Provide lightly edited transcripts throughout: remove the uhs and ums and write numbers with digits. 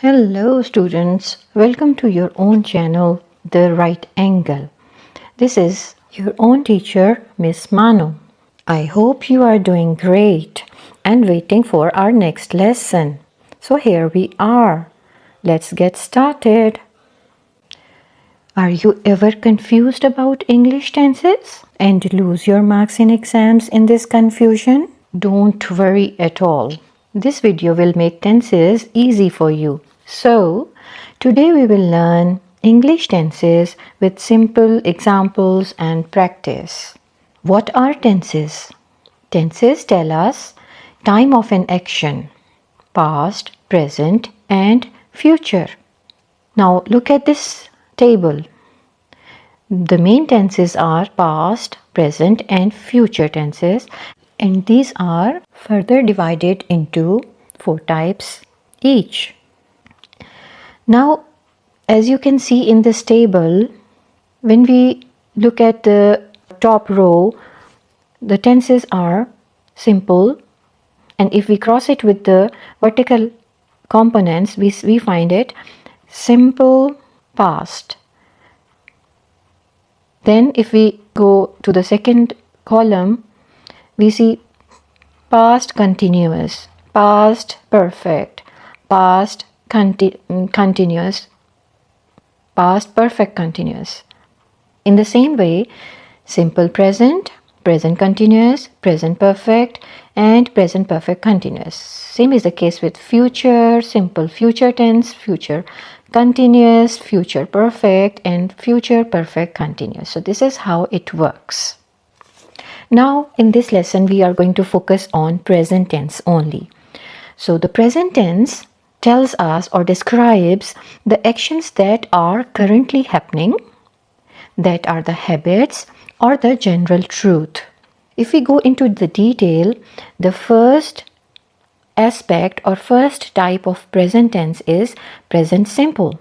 Hello students, welcome to your own channel, The Right Angle. This is your own teacher, Miss Mano. I hope you are doing great and waiting for our next lesson. So here we are. Let's get started. Are you ever confused about English tenses and lose your marks in exams in this confusion? Don't worry at all. This video will make tenses easy for you. So, today we will learn English tenses with simple examples and practice. What are tenses? Tenses tell us time of an action, past, present, and future. Now look at this table. The main tenses are past, present, and future tenses, and these are further divided into 4 types each. Now, as you can see in this table, when we look at the top row, the tenses are simple, and if we cross it with the vertical components, we find it simple past. Then if we go to the second column, we see past continuous, past perfect, past continuous, past perfect continuous. In the same way, simple present, present continuous, present perfect, and present perfect continuous. Same is the case with future, simple future tense, future continuous, future perfect, and future perfect continuous. So this is how it works. Now in this lesson we are going to focus on present tense only. So the present tense tells us or describes the actions that are currently happening, that are the habits or the general truth. If we go into the detail, the first aspect or first type of present tense is present simple.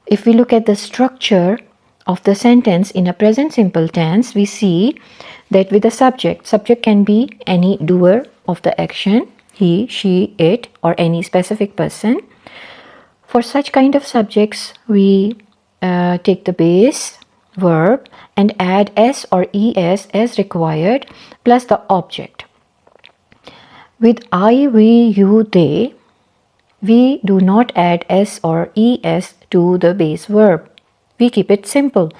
If we look at the structure of the sentence in a present simple tense, we see that with the subject can be any doer of the action, he, she, it, or any specific person. For such kind of subjects, we take the base verb and add s or es as required plus the object. With I, we, you, they, we do not add s or es to the base verb. We keep it simple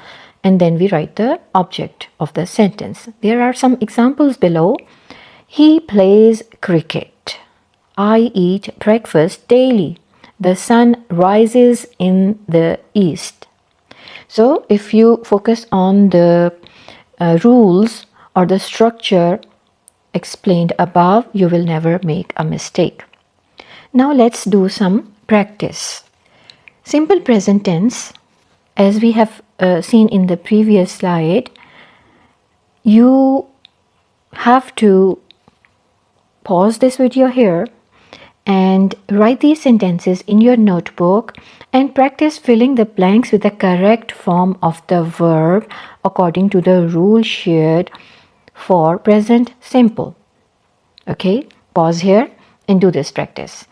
and then we write the object of the sentence. There are some examples below. He plays cricket. I eat breakfast daily. The sun rises in the east. So if you focus on the rules or the structure explained above, you will never make a mistake. Now let's do some practice. Simple present tense, as we have seen in the previous slide, you have to pause this video here and write these sentences in your notebook and practice filling the blanks with the correct form of the verb according to the rule shared for present simple. Okay, pause here and do this practice.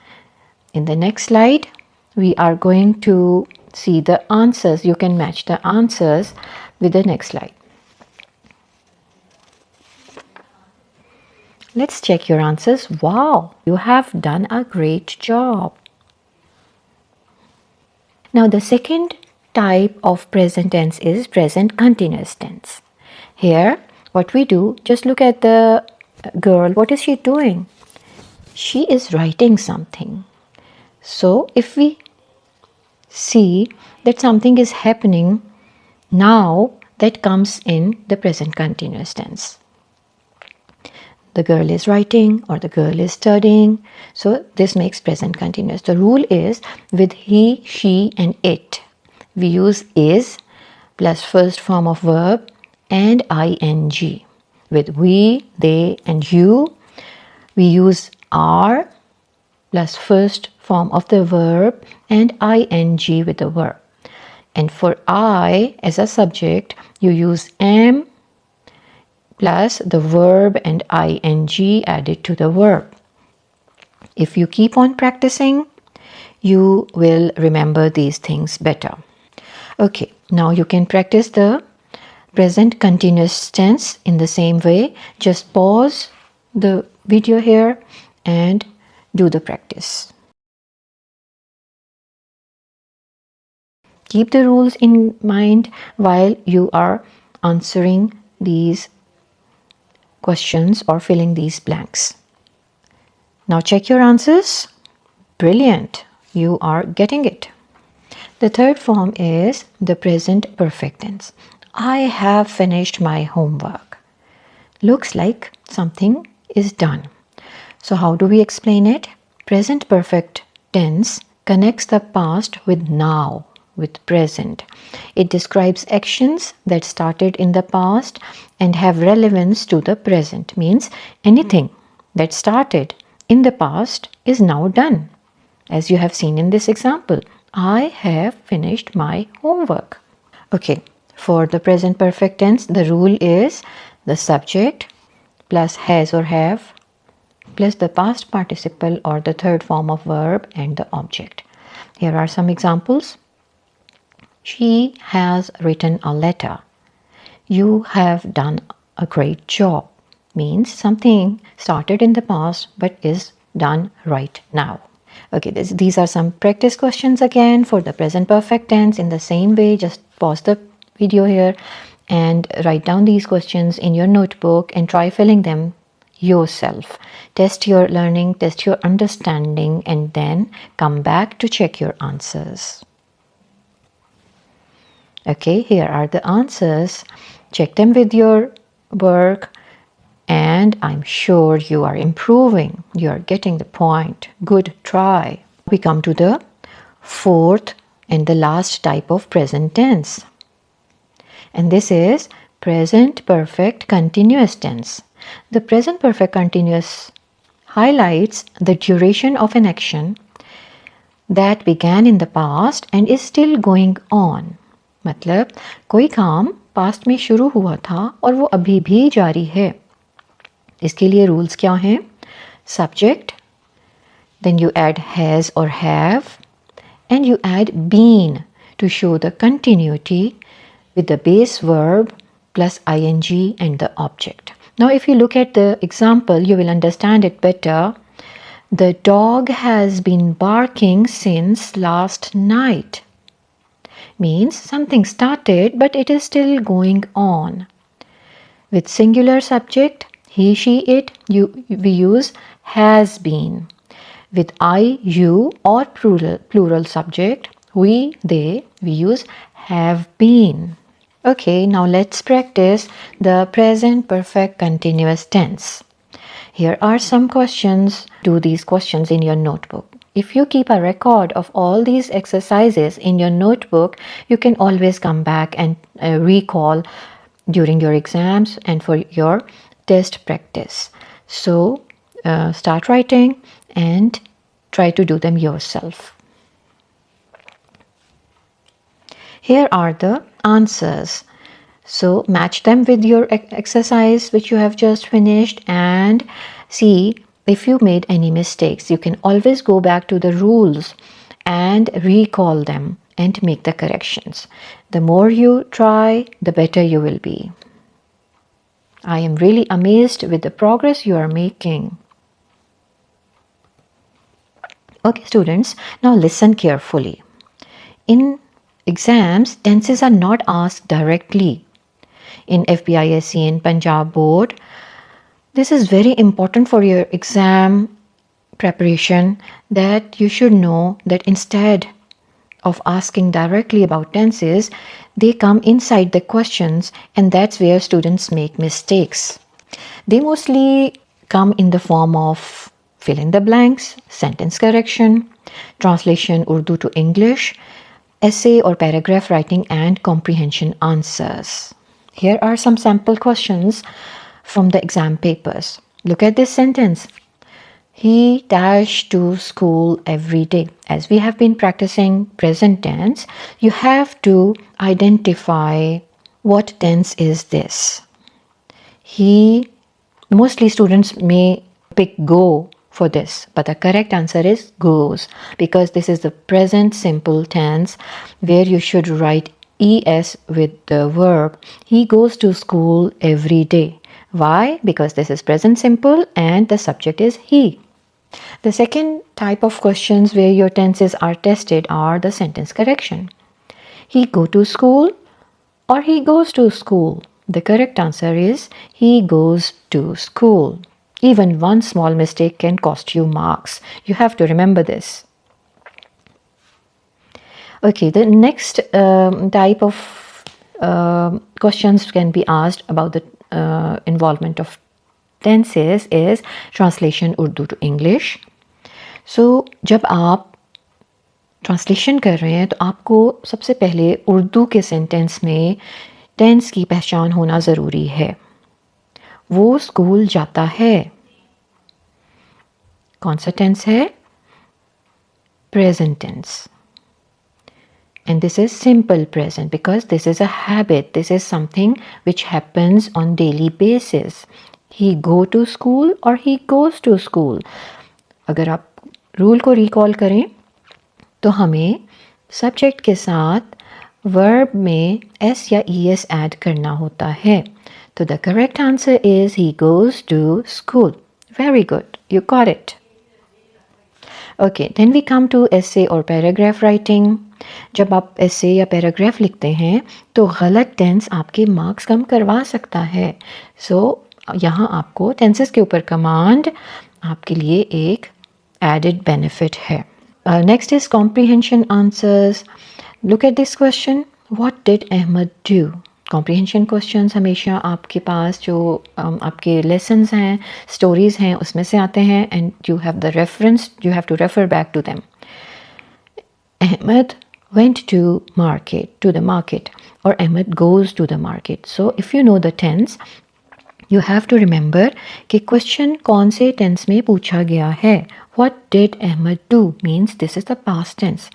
In the next slide, we are going to see the answers. You can match the answers with the next slide. Let's check your answers. Wow, you have done a great job. Now the second type of present tense is present continuous tense. Here, what we do, just look at the girl. What is she doing? She is writing something. So if we see that something is happening now, that comes in the present continuous tense. The girl is writing or the girl is studying. So this makes present continuous. The rule is with he, she, and it, we use is plus first form of verb and ing. With we, they, and you, we use are plus first form of the verb and ing with the verb. And for I as a subject, you use am plus the verb and ing added to the verb. If you keep on practicing, you will remember these things better. Okay, now you can practice the present continuous tense in the same way. Just pause the video here and do the practice. Keep the rules in mind while you are answering these questions or filling these blanks. Now check your answers. Brilliant, you are getting it. The third form is the present perfect tense. I have finished my homework. Looks like something is done. So how do we explain it? Present perfect tense connects the past with now, with present. It describes actions that started in the past and have relevance to the present. Means anything that started in the past is now done. As you have seen in this example, I have finished my homework. Okay, for the present perfect tense, the rule is the subject plus has or have plus the past participle or the third form of verb and the object. Here are some examples. She has written a letter. You have done a great job. Means something started in the past but is done right now. Okay, these are some practice questions again for the present perfect tense. In the same way, just pause the video here and write down these questions in your notebook and try filling them yourself. Test your learning, test your understanding, and then come back to check your answers. Okay, here are the answers. Check them with your work, and I'm sure you are improving. You are getting the point. Good try. We come to the fourth and the last type of present tense. And this is present perfect continuous tense. The present perfect continuous highlights the duration of an action that began in the past and is still going on. मतलब कोई काम past में शुरू हुआ था और वो अभी भी जारी है. इसके लिए रूल्स क्या हैं? Subject, then you add has or have, and you add been to show the continuity with the base verb plus ing and the object. Now if you look at the example, you will understand it better. The dog has been barking since last night. Means something started but it is still going on. With singular subject, he, she, it, we use has been. With I, you or plural subject, we, they, we use have been. Okay, now let's practice the present perfect continuous tense. Here are some questions. Do these questions in your notebook. If you keep a record of all these exercises in your notebook, you can always come back and recall during your exams and for your test practice. So start writing and try to do them yourself. Here are the answers. So match them with your exercise which you have just finished and see if you made any mistakes. You can always go back to the rules and recall them and make the corrections. The more you try, the better you will be. I am really amazed with the progress you are making. Okay, students, now listen carefully. In exams, tenses are not asked directly. In FBISE and Punjab board, this is very important for your exam preparation, that you should know that instead of asking directly about tenses, they come inside the questions, and that's where students make mistakes. They mostly come in the form of fill in the blanks, sentence correction, translation Urdu to English, essay or paragraph writing, and comprehension answers. Here are some sample questions from the exam papers. Look at this sentence. He dashed to school every day. As we have been practicing present tense, you have to identify what tense is this. Mostly students may pick go for this, but the correct answer is goes, because this is the present simple tense where you should write es with the verb. He goes to school every day. Why? Because this is present simple and the subject is he. The second type of questions where your tenses are tested are the sentence correction. He go to school or he goes to school. The correct answer is he goes to school. Even one small mistake can cost you marks. You have to remember this. Okay, the next type of questions can be asked about the involvement of tenses is translation Urdu to English. So जब आप translation कर रहे हैं तो आपको सबसे पहले उर्दू के सेंटेंस में टेंस की पहचान होना ज़रूरी है. वो स्कूल जाता है. कौन सा टेंस है? Present tense. And this is simple present because this is a habit. This is something which happens on daily basis. He go to school or he goes to school. अगर आप rule को recall करें तो हमें subject के साथ verb में s या es ऐड करना होता है. तो the correct answer is he goes to school. Very good. You got it. Okay, then we come to essay or paragraph writing. जब आप essay या paragraph लिखते हैं तो गलत टेंस आपके मार्क्स कम करवा सकता है. So यहाँ आपको टेंसेस के ऊपर कमांड आपके लिए एक added benefit है. Next is comprehension answers. Look at this question. What did Ahmed do? Comprehension questions हमेशा आपके पास जो आपके lessons हैं, stories हैं, उसमें से आते हैं and you have the reference, you have to refer back to them. Ahmed went to the market or Ahmed goes to the market. So if you know the tense, you have to remember कि question कौन से tense में पूछा गया है. What did Ahmed do means this is the past tense.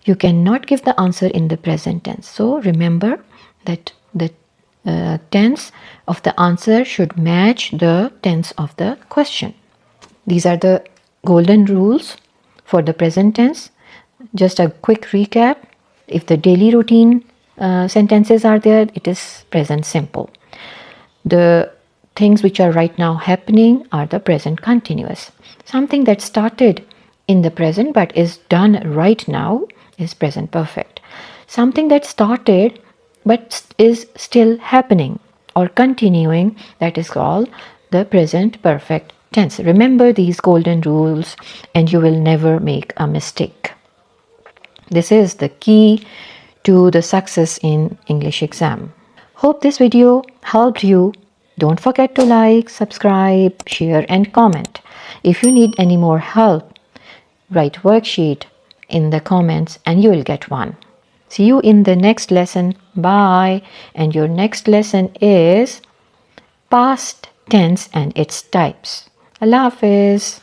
You cannot give the answer in the present tense. So remember that the tense of the answer should match the tense of the question. These are the golden rules for the present tense. Just a quick recap. If the daily routine sentences are there, it is present simple. The things which are right now happening are the present continuous. Something that started in the present but is done right now is present perfect. Something that started but is still happening or continuing, that is called the present perfect tense. Remember these golden rules and you will never make a mistake. This is the key to the success in English exam. Hope this video helped you. Don't forget to like, subscribe, share and comment. If you need any more help, write worksheet in the comments and you will get one. See you in the next lesson. Bye. And your next lesson is past tense and its types. Allah Hafiz.